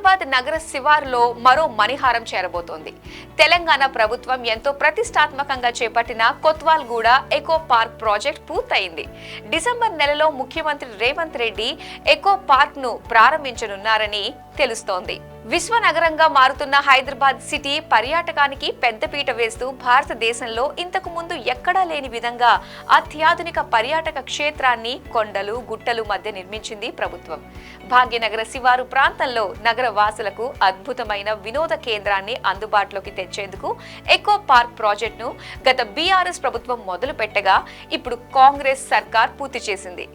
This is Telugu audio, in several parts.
హైదరాబాద్ నగర శివారులో మరో మణిహారం చేరబోతోంది. తెలంగాణ ప్రభుత్వం ఎంతో ప్రతిష్టాత్మకంగా చేపట్టిన కొత్వాల్గూడ ఎకో పార్క్ ప్రాజెక్ట్ పూర్తయింది. డిసెంబర్ నెలలో ముఖ్యమంత్రి రేవంత్ రెడ్డి ఎకో పార్క్ ను ప్రారంభించనున్నారని తెలుస్తోంది. విశ్వనగరంగా మారుతున్న హైదరాబాద్ సిటీ పర్యాటకానికి పెద్దపీట వేస్తూ భారతదేశంలో ఇంతకు ముందు ఎక్కడా లేని విధంగా అత్యాధునిక పర్యాటక క్షేత్రాన్ని కొండలు గుట్టలు మధ్య నిర్మించింది ప్రభుత్వం. భాగ్యనగర శివారు ప్రాంతంలో నగర వాసులకు అద్భుతమైన వినోద కేంద్రాన్ని అందుబాటులోకి తెచ్చేందుకు ఎకో పార్క్ ప్రాజెక్టును గత బీఆర్ఎస్ ప్రభుత్వం మొదలు పెట్టగా ఇప్పుడు కాంగ్రెస్ సర్కార్ పూర్తి చేసింది.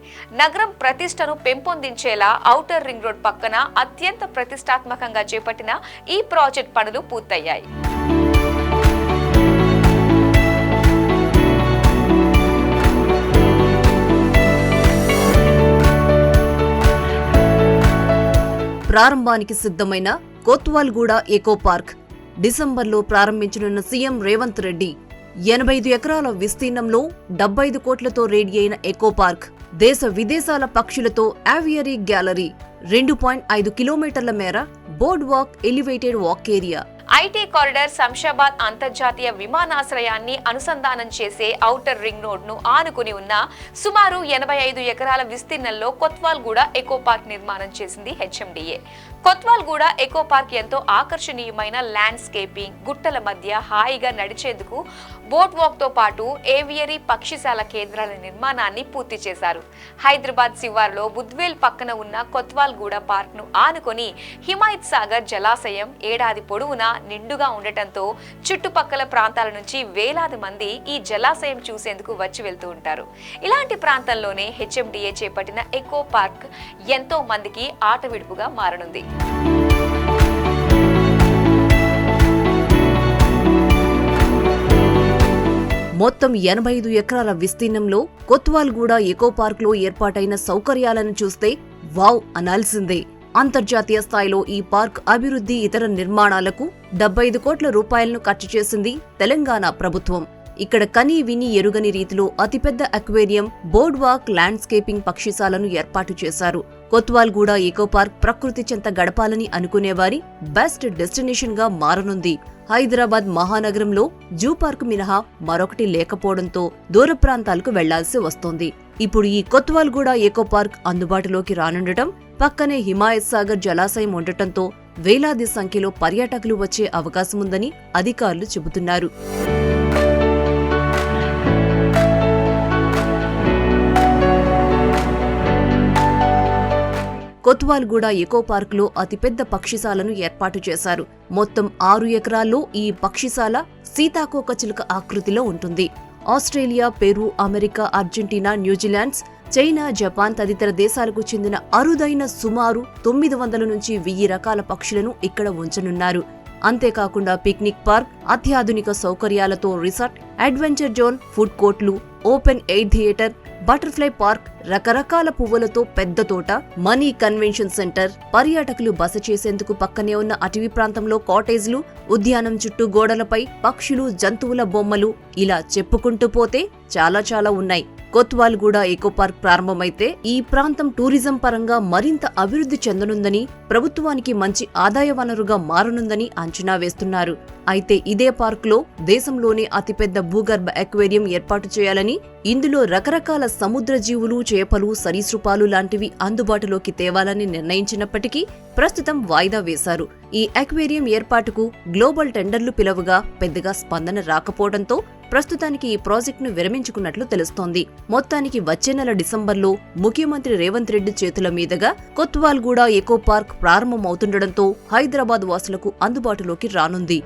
నగరం ప్రతిష్టను పెంపొందించేలా ఔటర్ రింగ్ రోడ్ పక్కన అత్యంత ప్రతిష్టాత్మకంగా చేపట్టిన ఈ ప్రాజెక్ట్ పనులు పూర్తయ్యాయి. ప్రారంభానికి సిద్ధమైన కొత్వాల్గూడ ఎకో పార్క్ డిసెంబర్లో ప్రారంభించనున్న సీఎం రేవంత్ రెడ్డి 85 ఎకరాల విస్తీర్ణంలో 75 కోట్లతో రెడీ అయిన ఎకో పార్క్ దేశ విదేశాల పక్షులతో ఏవియరీ గ్యాలరీ, 2.5 కిలోమీటర్ల మేర board walk, elevated walk area, IT corridor, Shamshabad అంతర్జాతీయ విమానాశ్రయాన్ని అనుసంధానం చేసే ఔటర్ రింగ్ రోడ్ ను ఆనుకుని ఉన్న సుమారు 85 ఎకరాల విస్తీర్ణంలో కొత్వాల్గూడ ఎకో పార్క్ నిర్మాణం చేసింది హెచ్ఎండిఏ. కొత్వాల్గూడ ఎకో పార్క్ ఎంతో ఆకర్షణీయమైన ల్యాండ్స్కేపింగ్, గుట్టల మధ్య హాయిగా నడిచేందుకు బోట్ వాక్ తో పాటు ఏవియరీ పక్షిశాల కేంద్రాల నిర్మాణాన్ని పూర్తి చేశారు. హైదరాబాద్ శివారులో బుద్వేల్ పక్కన ఉన్న కొత్వాల్గూడ పార్క్ ను ఆనుకొని హిమాయత్ సాగర్ జలాశయం ఏడాది పొడవునా నిండుగా ఉండటంతో చుట్టుపక్కల ప్రాంతాల నుంచి వేలాది మంది ఈ జలాశయం చూసేందుకు వచ్చి వెళ్తూ ఉంటారు. ఇలాంటి ప్రాంతంలోనే హెచ్ఎండిఏ చేపట్టిన ఎకో పార్క్ ఎంతో మందికి ఆట విడుపుగా మారనుంది. మొత్తం 85 ఎకరాల విస్తీర్ణంలో కొత్వాల్గూడ ఎకో పార్క్ లో ఏర్పాటైన సౌకర్యాలను చూస్తే వావ్ అనాల్సిందే. అంతర్జాతీయ స్థాయిలో ఈ పార్క్ అభివృద్ధి, ఇతర నిర్మాణాలకు 75 కోట్ల రూపాయలను ఖర్చు చేసింది తెలంగాణ ప్రభుత్వం. ఇక్కడ కనీ విని ఎరుగని రీతిలో అతిపెద్ద అక్వేరియం, బోర్డ్ వాక్, ల్యాండ్స్కేపింగ్ పక్షిశాలను ఏర్పాటు చేశారు. కొత్వాల్గూడ ఎకో పార్క్ ప్రకృతి చెంత గడపాలని అనుకునేవారి బెస్ట్ డెస్టినేషన్ గా మారనుంది. హైదరాబాద్ మహానగరంలో జూ పార్క్ మినహా మరొకటి లేకపోవడంతో దూర ప్రాంతాలకు వెళ్లాల్సి వస్తోంది. ఇప్పుడు ఈ కొత్వాల్గూడ ఎకో పార్క్ అందుబాటులోకి రానుండటం, పక్కనే హిమాయత్ సాగర్ జలాశయం ఉండటంతో వేలాది సంఖ్యలో పర్యాటకులు వచ్చే అవకాశముందని అధికారులు చెబుతున్నారు. కొత్వాల్గూడ ఎకో పార్క్ లో అతిపెద్ద పక్షిశాలను ఏర్పాటు చేశారు. మొత్తం 6 ఎకరాల్లో ఈ పక్షిశాల సీతాకోకచిలుక ఆకృతిలో ఉంటుంది. Australia, Peru, America, Argentina, New Zealand's, China, Japan తదితర దేశాలకు చెందిన అరుదైన సుమారు 900 నుంచి 1000 రకాల పక్షులను ఇక్కడ ఉంచనున్నారు. అంతేకాకుండా పిక్నిక్ పార్క్, అత్యాధునిక సౌకర్యాలతో రిసార్ట్, అడ్వెంచర్ జోన్, ఫుడ్ కోర్టులు, open air theatre, butterfly park, రకరకాల పువ్వులతో పెద్ద తోట, మనీ కన్వెన్షన్ సెంటర్, పర్యాటకులు బస చేసేందుకు పక్కనే ఉన్న అటవీ ప్రాంతంలో కాటేజ్లు, ఉద్యానం చుట్టూ గోడలపై పక్షులు, జంతువుల బొమ్మలు, ఇలా చెప్పుకుంటూ పోతే చాలా ఉన్నాయి. కొత్వాల్గూడ ఎకో పార్క్ ప్రారంభమైతే ఈ ప్రాంతం టూరిజం పరంగా మరింత అభివృద్ధి చెందనుందని, ప్రభుత్వానికి మంచి ఆదాయ వనరుగా మారనుందని అంచనా వేస్తున్నారు. అయితే ఇదే పార్కులో దేశంలోనే అతిపెద్ద భూగర్భ అక్వేరియం ఏర్పాటు చేయాలని, ఇందులో రకరకాల సముద్ర జీవులు, చేపలు, సరీసృపాలు లాంటివి అందుబాటులోకి తేవాలని నిర్ణయించినప్పటికీ ప్రస్తుతం వాయిదా వేశారు. ఈ అక్వేరియం ఏర్పాటుకు గ్లోబల్ టెండర్లు పిలవగా పెద్దగా స్పందన రాకపోవడంతో ప్రస్తుతానికి ఈ ప్రాజెక్టును విరమించుకున్నట్లు తెలుస్తోంది. మొత్తానికి వచ్చే నెల డిసెంబర్లో ముఖ్యమంత్రి రేవంత్ రెడ్డి చేతుల మీదుగా కొత్వాల్గూడ ఎకో పార్క్ ప్రారంభమవుతుండటంతో హైదరాబాద్ వాసులకు అందుబాటులోకి రానుంది.